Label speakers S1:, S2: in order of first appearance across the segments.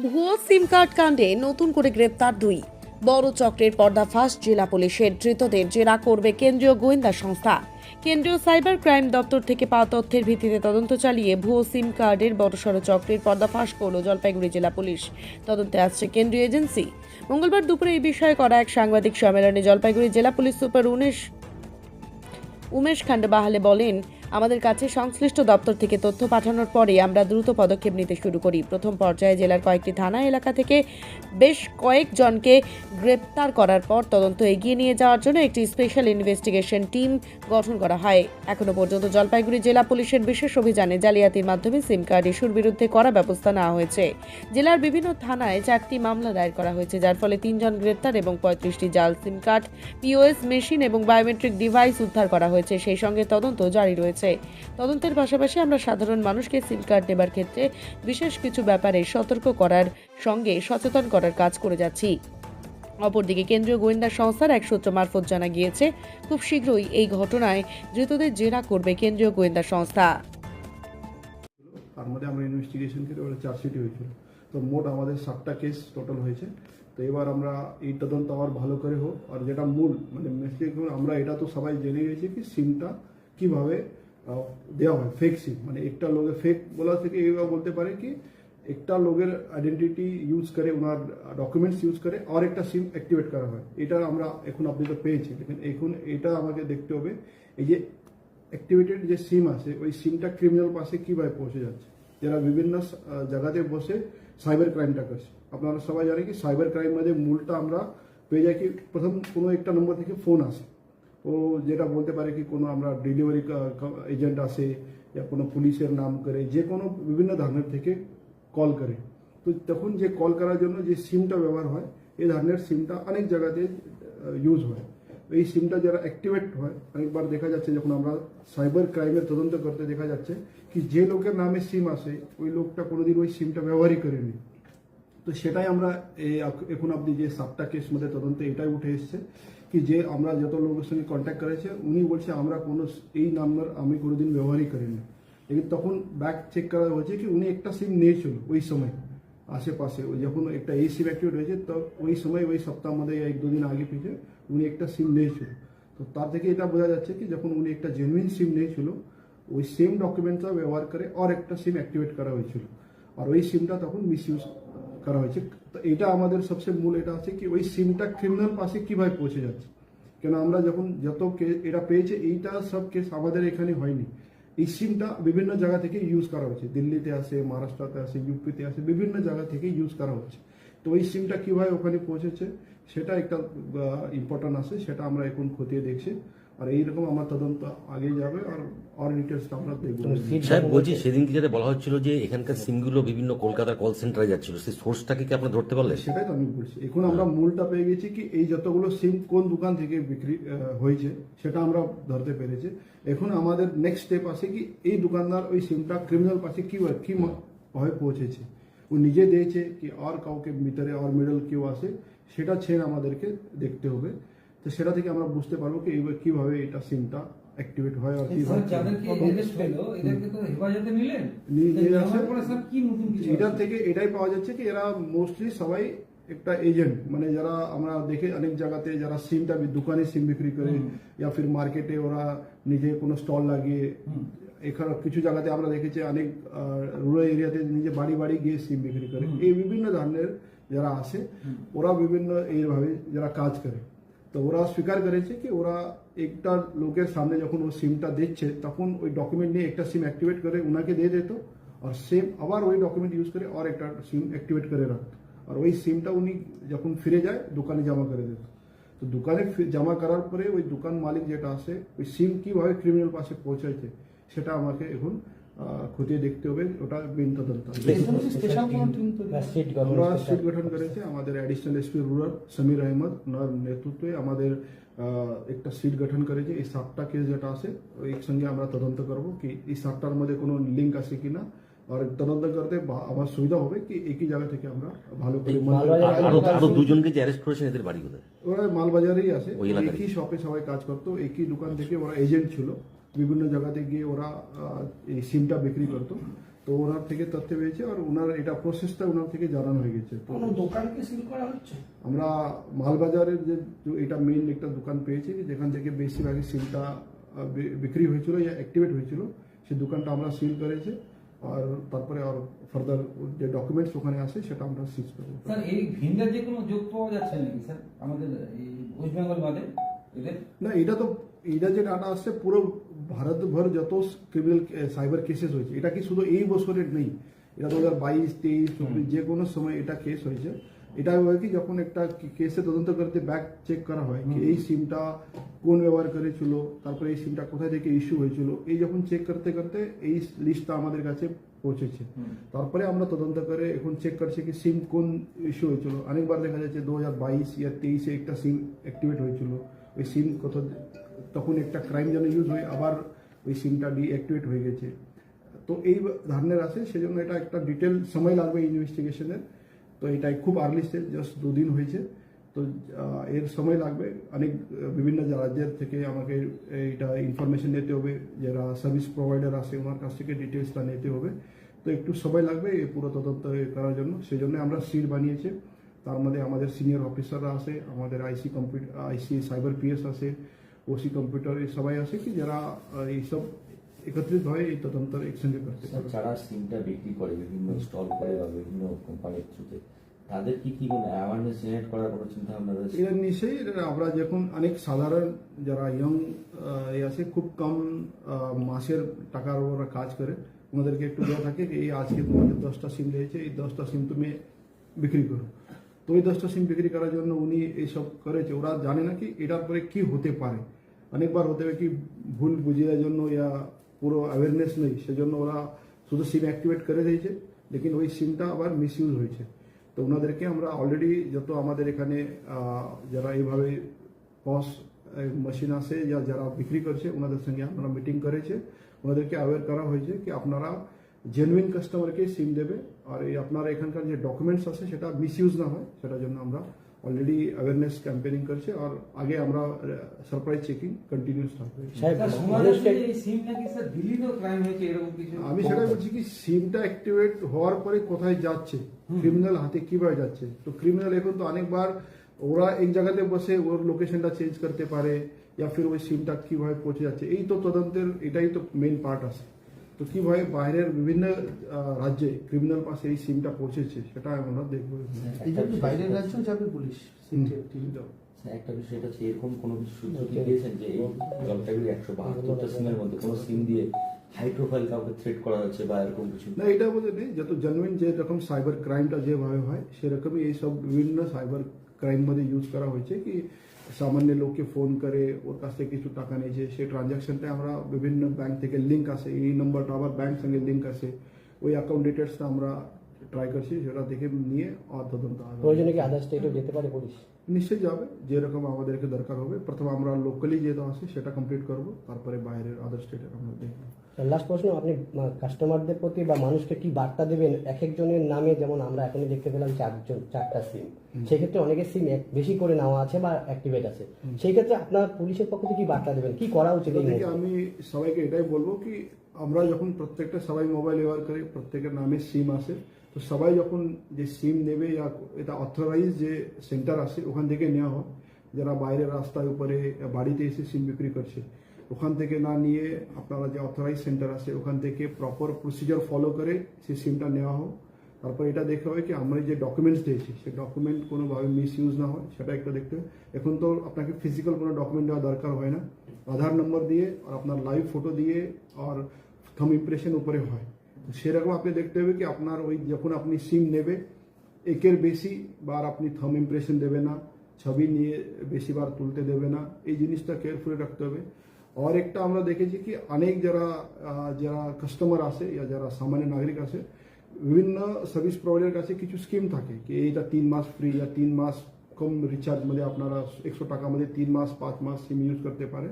S1: ভুয়ো সিম কার্ড কাণ্ডে নতুন করে গ্রেপ্তার দুই। বড় চক্রের পর্দাফাঁস জেলা পুলিশের। ধৃতদের জেরা করবে কেন্দ্রীয় গোয়েন্দা সংস্থা। কেন্দ্রীয় সাইবার ক্রাইম দপ্তর থেকে পাওয়া তথ্যের ভিত্তিতে তদন্ত চালিয়ে ভুয়ো সিম কার্ডের বড়সড় চক্রের পর্দাফাঁস করল জলপাইগুড়ি জেলা পুলিশ। তদন্তে আসছে কেন্দ্রীয় এজেন্সি। মঙ্গলবার দুপুরে এই বিষয়ে করা এক সাংবাদিক সম্মেলনে জলপাইগুড়ি জেলা পুলিশ সুপার উমেশ খান্ডবাহালে বলেন, আমাদের কাছে সংশ্লিষ্ট দপ্তর থেকে তথ্য পাঠানোর পরে আমরা দ্রুত পদক্ষেপ নিতে শুরু করি। প্রথম পর্যায়ে জেলার কয়েকটি থানা এলাকা থেকে বেশ কয়েকজনকে গ্রেপ্তার করার পর তদন্ত এগিয়ে নিয়ে যাওয়ার জন্য একটি স্পেশাল ইনভেস্টিগেশন টিম গঠন করা হয়। এখনো পর্যন্ত জলপাইগুড়ি জেলা পুলিশের বিশেষ অভিযানে জালিয়াতির মাধ্যমে সিম কার্ড ইস্যুর বিরুদ্ধে কড়া ব্যবস্থা নেওয়া হয়েছে। জেলার বিভিন্ন থানায় 4টি মামলা দায়ের করা হয়েছে, যার ফলে 3 জন গ্রেপ্তার এবং 35টি জাল সিম কার্ড, পিওএস মেশিন এবং বায়োমেট্রিক ডিভাইস উদ্ধার করা হয়েছে। সেই সঙ্গে তদন্ত জারি রয়েছে। তদন্তের পাশাপাশি আমরা সাধারণ মানুষকে সিম কার্ড নেবার ক্ষেত্রে বিশেষ কিছু ব্যাপারে সতর্ক করার সঙ্গে সচেতন করার কাজ করে যাচ্ছি। অপরদিকে কেন্দ্রীয় গোয়েন্দা সংস্থার এক সূত্র মারফত জানা গিয়েছে, খুব শীঘ্রই এই ঘটনায় ধৃতদের জেরা করবে কেন্দ্রীয় গোয়েন্দা সংস্থা।
S2: তার মধ্যে আমরা ইনভেস্টিগেশন করে ওরা চার্জশিট হয়েছিল। তো মোট আমাদের 7টা কেস টোটাল হয়েছে। তো এবার আমরা এই তদন্ত আবার ভালো করে হোক। আর যেটা মূল মানে মেসেজ, আমরা এটা তো সবাই জেনে গেছি কি সিমটা কিভাবে দেওয়া হয়, ফেক সিম। মানে একটা লোকের ফেক বলা থেকে এইভাবে বলতে পারে কি একটা লোকের আইডেন্টিটি ইউজ করে, ওনার ডকুমেন্টস ইউজ করে আর একটা সিম অ্যাক্টিভেট করা হয়। এটা আমরা এখন আপনি তো পেয়েছি, লেকিন এখন এটা আমাকে দেখতে হবে এই যে অ্যাক্টিভেটেড যে সিম আছে ওই সিমটা ক্রিমিনাল পাশে কিভাবে পৌঁছে যাচ্ছে, যারা বিভিন্ন জায়গাতে বসে সাইবার ক্রাইমটা করছে। আপনারা সবাই জানেন কি সাইবার ক্রাইম মধ্যে মূলটা আমরা পেয়ে যাই কি প্রথম কোনো একটা নম্বর থেকে ফোন আসে, ও যেটা বলতে পারে কি কোনো আমরা ডেলিভারি এজেন্ট আসে या কোনো পুলিশের নাম করে যে কোনো বিভিন্ন ধরনের থেকে কল করে। তো তখন যে কল করার জন্য যে সিমটা ব্যবহার হয় এই ধরনের সিমটা অনেক জায়গাতে ইউজ হয়। এই সিমটা যারা অ্যাক্টিভেট হয় অনেকবার দেখা যাচ্ছে যখন আমরা সাইবার ক্রাইমের তদন্ত করতে দেখা যাচ্ছে কি যে লোকের নামে সিম আসে ওই লোকটা কোনোদিন ওই সিমটা ব্যবহারই করেনি। তো সেটাই আমরা এখন অবধি যে 7টা কেস মধ্যে তদন্তে এটাই উঠে এসছে কি যে আমরা যত লোকের সঙ্গে কন্ট্যাক্ট করেছে উনি বলছে আমরা কোনো এই নাম্বার আমি কোনোদিন ব্যবহারই করিনি। লেকিন তখন ব্যাক চেক করা হয়েছে কি উনি একটা সিম নিয়েছিল ওই সময় আশেপাশে, ওই যখন একটা এই সিম অ্যাক্টিভেট হয়েছে তো ওই সময় ওই সপ্তাহ মধ্যে 1-2 দিন আগে পিছিয়ে উনি একটা সিম নিয়েছিল। তো তার থেকে এটা বোঝা যাচ্ছে কি যখন উনি একটা জেনুইন সিম নিয়েছিল ওই সেম ডকুমেন্টটা ব্যবহার করে আর একটা সিম অ্যাক্টিভেট করা হয়েছিল আর ওই সিমটা তখন মিসইউজ করা হয়েছে। তো এটা আমাদের সবচেয়ে মূল এটা আছে কি ওই সিমটা ক্রিমিনাল পাশে কিভাবে পৌঁছে যাচ্ছে। কেন আমরা যখন যত এটা পেয়েছে এইটা সব কেস আমাদের এখানে হয়নি। এই সিমটা বিভিন্ন জায়গা থেকে ইউজ করা হচ্ছে, দিল্লিতে আসে, মহারাষ্ট্রতে আসে, ইউপিতে আসে, বিভিন্ন জায়গা থেকে ইউজ করা হচ্ছে। তো ওই সিমটা কিভাবে ওখানে পৌঁছেছে সেটা একটা ইম্পর্টেন্ট আছে, সেটা আমরা এখন খতিয়ে দেখছি। আর এইরকম আমার তদন্ত আগে যাবে আর ডিটেলসটা আমরা দেখবো।
S3: সাহেব বলছি সেদিনকে যেটা বলা হচ্ছিল যে এখানকার সিমগুলো বিভিন্ন কলকাতার কল সেন্টারে যাচ্ছিল, সেই সোর্সটাকে কি আপনারা ধরতে পারলেন?
S2: সেটাই তো আমি বলছি, এখন আমরা মূলটা পেয়ে গেছি কি এই যতগুলো সিম কোন দোকান থেকে বিক্রি হয়েছে সেটা আমরা ধরতে পেরেছি। এখন আমাদের নেক্সট স্টেপ আছে কি এই দোকানদার ওই সিমটা ক্রিমিনাল পাশে কিভাবে পৌঁছেছে, ও নিজে দিয়েছে কি আর কাউকে ভিতরে আর মিডল কেউ আসে, সেটা ছেড়ে আমাদেরকে দেখতে হবে। তো সেটা থেকে আমরা বুঝতে পারবো কি এইবার কিভাবে এটা সিমটা অ্যাক্টিভেট হয় আর কিভাবে এটার থেকে এটাই পাওয়া যাচ্ছে কি এরা মোস্টলি সবাই একটা এজেন্ট, মানে যারা আমরা দেখে অনেক জায়গাতে যারা সিমটা দোকানে সিম বিক্রি করে या फिर মার্কেটে ওরা নিজে কোনো স্টল লাগিয়ে, এখানে কিছু জায়গাতে আমরা দেখেছি অনেক রুরাল এরিয়াতে নিজে বাড়ি বাড়ি গিয়ে সিম বিক্রি করে। এই বিভিন্ন ধরনের যারা আসে ওরা বিভিন্ন এইভাবে যারা কাজ করে। তো ওরা স্বীকার করেছে কি ওরা একটা লোকের সামনে যখন ও সিমটা দিচ্ছে তখন ওই ডকুমেন্ট নিয়ে একটা সিম অ্যাক্টিভেট করে ওনাকে দিয়ে দিত আর সেম আবার ওই ডকুমেন্ট ইউজ করে আর একটা সিম অ্যাক্টিভেট করে রাখত আর ওই সিমটা উনি যখন ফিরে যায় দোকানে জমা করে দিত। তো দোকানে জমা করার পরে ওই দোকান মালিক যেটা আসে ওই সিম কিভাবে ক্রিমিনাল পাশে পৌঁছাইছে সেটা আমাকে এখন খতিয়ে দেখতে হবে, ওটা মেইন তদন্ত। আমরা সিট গঠন করেছে আমাদের additional SP rural Samir Ahmad, ওনার নেতৃত্বে আমাদের একটা সিট গঠন করেছে। এই 7টা কেস যেটা আছে একসঙ্গে আমরা তদন্ত করব কি এই 7টার মধ্যে কোনো লিঙ্ক আছে কিনা, আর তদন্ত করতে আমার সুবিধা হবে কি একই জায়গা থেকে আমরা ভালো করে।
S3: আরো দুজনকে যে অ্যারেস্ট করেছেন এদের বাড়ি কোথায়?
S2: ওরা মালবাজারেই আছে, একই শপে সবাই কাজ করতো, একই দোকান থেকে ওরা এজেন্ট ছিল, বিভিন্ন জায়গাতে গিয়ে ওরা এই সিমটা বিক্রি করতো। তো ওনার থেকে তথ্য পেয়েছে আর ওনার এটা প্রসেসটা ওনার থেকে জানানো হয়ে গেছে। তো
S4: কোনো দোকানকে সিল করা হচ্ছে?
S2: আমরা মালবাজারের যে এটা মেইন একটা দোকান পেয়েছি যেখান থেকে বেশিরভাগই সিমটা বিক্রি হয়েছিল या অ্যাক্টিভেট হয়েছিল, সেই দোকানটা আমরা সিল করেছি আর তারপরে আর ফার্দার যে ডকুমেন্টস ওখানে আছে সেটা আমরা সিজ করবো।
S5: স্যার এই ভিন্ডার যে কোনো যোগ পাওয়া যাচ্ছে নাকি স্যার আমাদের এই ওয়েস্ট বেঙ্গল বাদে এদের?
S2: না, এটা যে ডাটা আসছে পুরো ভারতভর যত ক্রিমিনাল সাইবার কেসেস হয়েছে, এটা কি শুধু এই বছরের নেই, এটা 2022, 23, 24 যে কোনো সময় এটা কেস হয়েছে। এটা হয় কি যখন একটা কেসে তদন্ত করতে ব্যাক চেক করা হয় কি এই সিমটা কোন ব্যবহার করেছিল, তারপরে এই সিমটা কোথায় থেকে ইস্যু হয়েছিল, এই যখন চেক করতে করতে এই লিস্টটা আমাদের কাছে পৌঁছেছে। তারপরে আমরা তদন্ত করে এখন চেক করছি কি সিম কোন ইস্যু হয়েছিল। অনেকবার দেখা যাচ্ছে 2022 या 23 একটা সিম অ্যাক্টিভেট হয়েছিল, ওই সিম তখন একটা ক্রাইম যেন ইউজ হয়ে আবার ওই সিমটা ডিঅ্যাক্টিভেট হয়ে গেছে। তো এই ধরনের আছে, সেজন্য এটা একটা ডিটেল সময় লাগবে ইনভেস্টিগেশনের। তো এটাই খুব আর্লি স্টেজ, জাস্ট 2 দিন হয়েছে, তো এর সময় লাগবে। অনেক বিভিন্ন রাজ্যের থেকে আমাকে এইটা ইনফরমেশন নিতে হবে, যারা সার্ভিস প্রোভাইডার আছে ওনার কাছ থেকে ডিটেলসটা নিতে হবে। তো একটু সময় লাগবে এই পুরো তদন্ত করার জন্য, সেই জন্য আমরা সিট বানিয়েছি। তার মধ্যে আমাদের সিনিয়র অফিসাররা আছে, আমাদের আইসি সাইবার পিএস আছে, ওসি কম্পিউটার এই সবাই আছে কি যারা এইসব একত্রিত হয়ে এই তদন্ত একসঙ্গে করতে পারে।
S3: যারা সিমটা বিক্রি করে বিভিন্ন স্টল করে বা বিভিন্ন কোম্পানির থ্রুতে, তাদের কি কোনো অ্যাওয়ারনেস জেনারেট করার কোনো চিন্তা ভাবনা রয়েছে?
S2: এটা নিশ্চয়ই আমরা যখন অনেক সাধারণ যারা ইয়ং আছে খুব কম মাসের টাকার ওরা কাজ করে, ওনাদেরকে একটু দেওয়া থাকে কি এই আজকে তোমাদের 10টা সিম রয়েছে, এই 10টা সিম তুমি বিক্রি করো। তো ওই 10টা সিম বিক্রি করার জন্য উনি এইসব করেছে, ওরা জানে না কি এটার পরে কি হতে পারে। অনেকবার হতে হবে কি ভুল বুঝিয়ে জন্য ইয়া পুরো অ্যাওয়ারনেস নেই, সেজন্য ওরা শুধু সিম অ্যাক্টিভেট করে দিয়েছে, লেকিন ওই সিমটা আবার মিসইউজ হয়েছে। তো ওনাদেরকে আমরা অলরেডি যত আমাদের এখানে যারা এইভাবে পস মেশিন আছে या যারা বিক্রি করছে ওনাদের সঙ্গে আমরা মিটিং করেছে, ওনাদেরকে অ্যাওয়্যার করা হয়েছে কি আপনারা জেনুইন কাস্টমারকে সিম দেবে আর এই আপনার এখানকার যে ডকুমেন্টস আছে সেটা মিসইউজ না হয়, সেটার জন্য আমরা অলরেডি অ্যাওয়ারনেস ক্যাম্পেনিং করছে আর আগে আমরা সারপ্রাইজ চেকিং কন্টিনিউস থাকবে।
S5: স্যার শোনা যাচ্ছে যে এই সিম নাকি স্যার দিল্লিতেও ক্রাইম হয়েছে এরকম কিছু?
S2: আমি সেটাই বলছি কি সিমটা অ্যাক্টিভেট হওয়ার পরে কোথায় যাচ্ছে, ক্রিমিনাল হাতে কিভাবে যাচ্ছে। তো ক্রিমিনাল এখন তো অনেকবার ওরা এক জায়গাতে বসে ওর লোকেশনটা চেঞ্জ করতে পারে, या फिर ওই সিমটা কিভাবে পৌঁছে যাচ্ছে, এই তো তদন্তের এটাই তো মেইন পার্ট আছে। তো কিভাবে বাইরের বিভিন্ন রাজ্যে ক্রিমিনাল পাশে এই সিমটা পৌঁছেছে সেটা আমরা দেখবো।
S4: এই জন্য বাইরের রাজ্যেও যাবে পুলিশ সিমটা?
S3: একটা বিষয় এটা হচ্ছে এরকম কোনো কিছু সূত্র কি দিয়েছেন যে এই জলপাইগুড়ি 172টা সিমের মধ্যে কোনো সিম দিয়ে হাই প্রোফাইল কাউকে থ্রেট করা হচ্ছে বা এরকম কিছু?
S2: না, এটা বলতে নেই, যত জেনুইন যেরকম সাইবার ক্রাইমটা যেভাবে হয় সেরকমই এই সব বিভিন্ন সাইবার ক্রাইম মধ্যে ইউজ করা হয়েছে কি সামান্য লোককে ফোন করে ওর কাছ থেকে কিছু টাকা নিয়েছে, সেই ট্রানজাকশনটা আমরা বিভিন্ন ব্যাংক থেকে লিঙ্ক আছে, এই নম্বরটা আবার ব্যাংক সঙ্গে লিঙ্ক আছে, ওই অ্যাকাউন্ট ডিটেলসটা আমরা ট্রাই করছি, সেটা দেখে নিয়ে আর তদন্ত
S6: প্রয়োজনে কি আদার স্টেটও যেতে পারে পুলিশ?
S2: নিশ্চয়ই যাবে, যেরকম আমাদেরকে দরকার হবে। প্রথমে আমরা লোকালি যেটা আছে সেটা কমপ্লিট করব, তারপরে বাইরের আদার স্টেটের আমরা দেখব।
S6: লাস্ট প্রশ্ন, আপনি কাস্টমারদের প্রতি বা মানুষকে কি বার্তা দেবেন? এক একজনের নামে যেমন আমরা এখনই দেখতে পেলাম 4টা সিম, সেক্ষেত্রে অনেকের সিম বেশি করে নেওয়া আছে বা অ্যাক্টিভেট আছে, সেই ক্ষেত্রে আপনার পুলিশের পক্ষ থেকে কি বার্তা দেবেন, কি করা উচিত?
S2: আমি সবাইকে এটাই বলবো কি আমরা যখন প্রত্যেকটা সবাই মোবাইল ব্যবহার করি, প্রত্যেকের নামে সিম আছে, তো সবাই যখন যে সিম নেবে এটা অথরাইজ যে সেন্টার আছে ওখান থেকে নেওয়া হয়। যারা বাইরের রাস্তায় উপরে বাড়িতে এসে সিম বিক্রি করছে ওখান থেকে না নিয়ে আপনারা যে অথরাইজ সেন্টার আছে ওখান থেকে প্রপার প্রসিজার ফলো করে সেই সিমটা নেওয়া হোক। তারপর এটা দেখতে হবে কি আমরা যে ডকুমেন্টস দিয়েছি সেই ডকুমেন্ট কোনোভাবে মিস ইউজ না হয়, সেটা একটা দেখতে হবে। এখন তো আপনাকে ফিজিক্যাল কোনো ডকুমেন্ট দেওয়া দরকার হয় না, আধার নম্বর দিয়ে আর আপনার লাইভ ফটো দিয়ে আর থাম্ব ইমপ্রেশন উপরে হয়। সেরকম আপনি দেখতে হবে কি আপনার ওই যখন আপনি সিম নেবে একের বেশি বার আপনি থাম্ব ইমপ্রেশন দেবে না, ছবি নিয়ে বেশি বার তুলতে দেবে না, এই জিনিসটা কেয়ারফুলি রাখতে হবে। আর একটা আমরা দেখেছি কি অনেক যারা কাস্টমার আছে যারা সামান্য নাগরিক আছে, বিভিন্ন সার্ভিস প্রোভাইডারের কাছে কিছু স্কিম থাকে কি এইটা 3 মাস ফ্রি या 3 মাস কম রিচার্জ মধ্যে আপনারা 100 টাকা মধ্যে 3 মাস 5 মাস সিম ইউজ করতে পারে।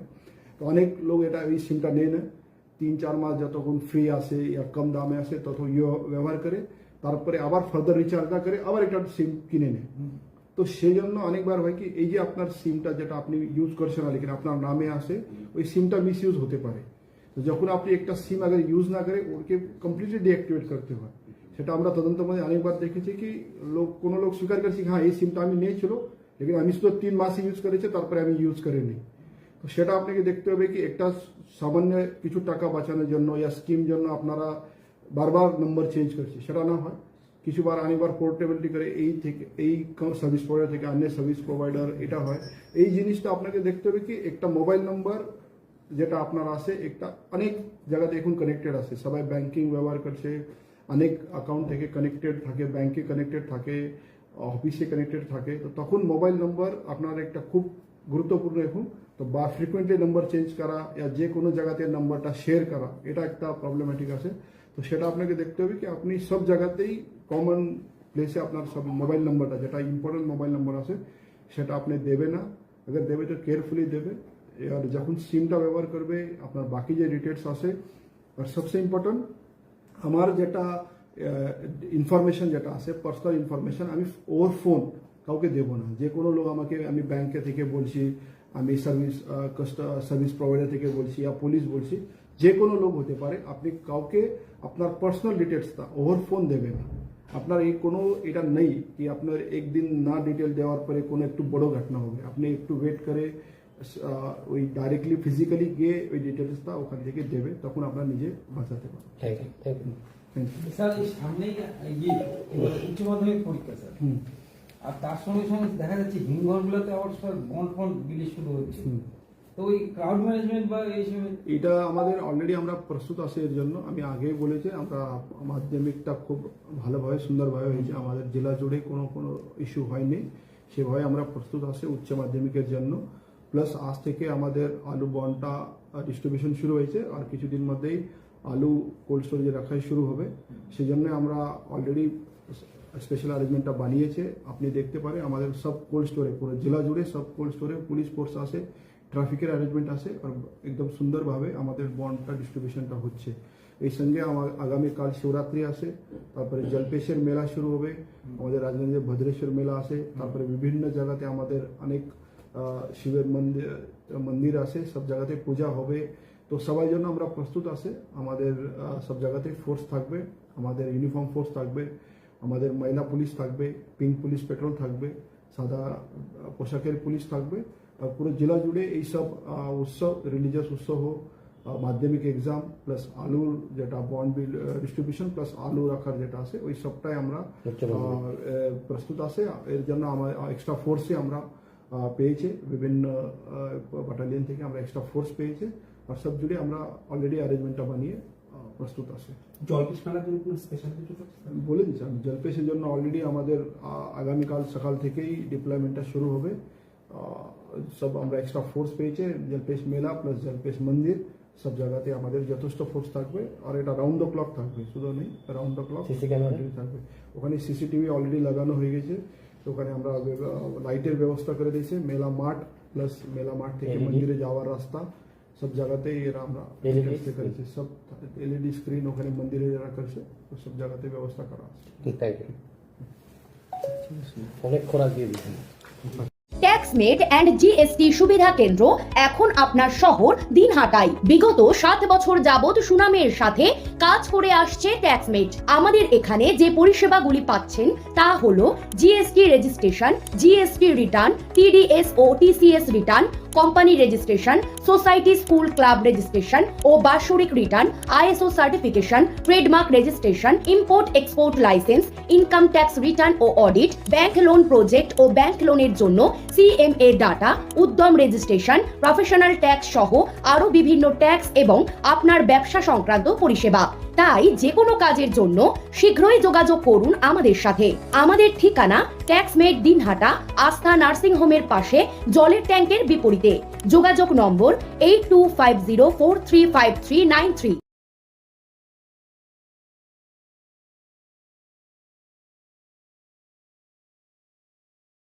S2: তো অনেক লোক এটা এই সিমটা নেয় না, 3-4 মাস যতক্ষণ ফ্রি আসে या কম দামে আসে তত ব্যবহার করে, তারপরে আবার ফার্দার রিচার্জ না করে আবার একটা সিম কিনে নেয়। তো সেই জন্য অনেকবার হয় কি এই যে আপনার সিমটা যেটা আপনি ইউজ করছেন না লেকিন আপনার নামে আসে ওই সিমটা মিস ইউজ হতে পারে। তো যখন আপনি একটা সিম আগে ইউজ না করে ওকে কমপ্লিটলি ডিঅ্যাক্টিভেট করতে হয়। সেটা আমরা তদন্ত মধ্যে অনেকবার দেখেছি কি কোনো লোক স্বীকার করছে হ্যাঁ এই সিমটা আমি নিয়েছিল, লেকিন আমি শুধু 3 মাস ইউজ করেছি, তারপরে আমি ইউজ করিনি। তো সেটা আপনাকে দেখতে হবে কি একটা সামান্য কিছু টাকা বাঁচানোর জন্য ইয়া স্কিম জন্য আপনারা বারবার নম্বর চেঞ্জ করছে, সেটা না হয়। কিছুবার অনেকবার পোর্টেবিলিটি করে এই সার্ভিস প্রোভাইডার থেকে অন্য সার্ভিস প্রোভাইডার এটা হয়। এই জিনিসটা আপনাকে দেখতে হবে কি একটা মোবাইল নম্বর যেটা আপনার আছে একটা অনেক জায়গাতে এখন কানেক্টেড আছে, সবাই ব্যাংকিং ব্যবহার করছে, অনেক অ্যাকাউন্ট থেকে কানেক্টেড থাকে, ব্যাংকে কানেক্টেড থাকে, অফিসে কানেক্টেড থাকে। তো তখন মোবাইল নম্বর আপনার একটা খুব গুরুত্বপূর্ণ এখন। তো বা ফ্রিকুয়েন্টলি নম্বর চেঞ্জ করা ইয়া যে কোনো জায়গাতে নাম্বারটা শেয়ার করা এটা একটা প্রবলেমেটিক আছে। তো সেটা আপনাকে দেখতে হবে কি আপনি সব জায়গাতেই কমন প্লেসে আপনার সব মোবাইল নাম্বারটা যেটা ইম্পর্টেন্ট মোবাইল নাম্বার আছে সেটা আপনি দেবে না, अगर দেবে তো কেয়ারফুলি দেবে। আর যখন সিমটা ব্যবহার করবে আপনার বাকি যে ডিটেলস আছে, আর সবচেয়ে ইম্পর্টেন্ট আমার যেটা ইনফরমেশন যেটা আছে পার্সোনাল ইনফরমেশন আমি ওভার ফোন কাউকে দেবো না। যে কোনো লোক আমাকে আমি ব্যাংকে থেকে বলছি, আমি সার্ভিস প্রোভাইডার থেকে বলছি, या পুলিশ বলছি, যে কোনো লোক হতে পারে, আপনি কাউকে আপনার পার্সোনাল ডিটেলসটা ওভার ফোন দেবে না। আপনার এই কোনো এটা নেই কি আপনার একদিন না ডিটেল দেওয়ার পরে কোনো একটু বড় ঘটনা হবে, আপনি একটু ওয়েট করে ওই ডাইরেক্টলি ফিজিক্যালি গিয়ে ওই ডিটেলসটা ওখান থেকে দেবে, তখন আপনার নিজে বাঁচাতে পারবেন।
S6: Thank you.
S2: Thank you.
S5: Sir এই সামনেই উচ্চ মাধ্যমিক পরীক্ষা স্যার, আর তার সঙ্গে সঙ্গে দেখা যাচ্ছে হিমঘরগুলোতে আবার সব বন্ড বিলি শুরু হচ্ছে, তো ওই ক্রাউড ম্যানেজমেন্ট বা এইসব
S2: এটা আমাদের অলরেডি আমরা প্রস্তুত আছি এর জন্য। আমি আগেই বলেছি আমরা মাধ্যমিকটা খুব ভালোভাবে সুন্দরভাবে হয়েছে, আমাদের জেলা জুড়ে কোনো ইস্যু হয়নি, সেভাবে আমরা প্রস্তুত আছি উচ্চ মাধ্যমিকের জন্য। প্লাস আজ থেকে আমাদের আলু বন্ডটা ডিস্ট্রিবিউশন শুরু হয়েছে, আর কিছুদিন মধ্যেই আলু কোল্ড স্টোরেজে রাখাই শুরু হবে। সেই জন্য আমরা অলরেডি স্পেশাল অ্যারেঞ্জমেন্টটা বানিয়েছে। আপনি দেখতে পারে আমাদের সব কোল্ড স্টোরে পুরো জেলা জুড়ে সব কোল্ড স্টোরে পুলিশ ফোর্স আছে, ট্রাফিকের অ্যারেঞ্জমেন্ট আছে, আর একদম সুন্দরভাবে আমাদের বন্ডটা ডিস্ট্রিবিউশনটা হচ্ছে। এই সঙ্গে আমার আগামীকাল শিবরাত্রি আছে, তারপরে জলপেশের মেলা শুরু হবে, আমাদের রাজগঞ্জে ভদ্রেশ্বর মেলা আছে, তারপরে বিভিন্ন জায়গাতে আমাদের অনেক শিবের মন্দির আছে, সব জায়গাতে পূজা হবে। তো সবার জন্য আমরা প্রস্তুত আছে, আমাদের সব জায়গাতে ফোর্স থাকবে, আমাদের ইউনিফর্ম ফোর্স থাকবে, আমাদের মহিলা পুলিশ থাকবে, পিঙ্ক পুলিশ পেট্রোল থাকবে, সাদা পোশাকের পুলিশ থাকবে। আর পুরো জেলা জুড়ে এইসব উৎসব, রিলিজিয়াস উৎসব হোক, মাধ্যমিক এক্সাম প্লাস আলুর যেটা বন্ড বিল ডিস্ট্রিবিউশন প্লাস আলু রাখার যেটা আছে ওই সবটাই আমরা প্রস্তুত আছে। এর জন্য আমার এক্সট্রা ফোর্সে আমরা পেয়েছে, বিভিন্ন ব্যাটালিয়ন থেকে আমরা এক্সট্রা ফোর্স পেয়েছে, আর সব জুড়ে আমরা অলরেডি অ্যারেঞ্জমেন্টটা বানিয়ে প্রস্তুত আছে।
S4: জলপেশ মেলার জন্য কোনো স্পেশাল কিছু
S2: বলে দিচ্ছি আমি, জলপেশের জন্য অলরেডি আমাদের আগামীকাল সকাল থেকেই ডিপ্লয়মেন্টটা শুরু হবে। সব আমরা এক্সট্রা ফোর্স পেয়েছে, জলপেশ মেলা প্লাস জলপেশ মন্দির সব জায়গাতে আমাদের যথেষ্ট ফোর্স থাকবে, আর এটা রাউন্ড দ্য ক্লক থাকবে, শুধু নেই রাউন্ড দ্য ক্লক থাকবে। ওখানে সিসিটিভি অলরেডি লাগানো হয়ে গেছে, তো ওখানে আমরা লাইটের ব্যবস্থা করে দিয়েছি। মেলা মাঠ প্লাস মেলা মাঠ থেকে মন্দিরে যাওয়ার রাস্তা সব জায়গাতে এরা আমরা করেছি, সব এলইডি স্ক্রিন ওখানে মন্দিরে যারা করছে তো সব জায়গাতে ব্যবস্থা করা আছে।
S6: Thank you. অনেক খোরাক দিয়ে দিচ্ছেন।
S7: ট্যাক্সমেট অ্যান্ড জিএসটি সুবিধা কেন্দ্র এখন আপনার শহর দিনহাটায়। বিগত 7 বছর যাবৎ সুনামের সাথে কাজ করে আসছে ট্যাক্সমেট। আমাদের এখানে যে পরিষেবাগুলি পাচ্ছেন তা হলো GST registration, GST return, TDS ও TCS return, company registration, society school club registration ও বাৎসরিক return, ISO certification, trademark registration, import export licence, income tax return ও অডিট, ব্যাংক লোন প্রজেক্ট ও ব্যাংক লোনের জন্য CMA data, Udyam registration, professional tax সহ আরো বিভিন্ন ট্যাক্স এবং আপনার ব্যবসা সংক্রান্ত পরিষেবা। তাই যে কোনো কাজের জন্য শীঘ্রই যোগাযোগ করুন আমাদের সাথে। আমাদের ঠিকানা ট্যাক্সমেট দিনহাটা, আস্থা নার্সিং হোমের পাশে, জলের ট্যাঙ্কের বিপরীতে। যোগাযোগ নম্বর 8250435393।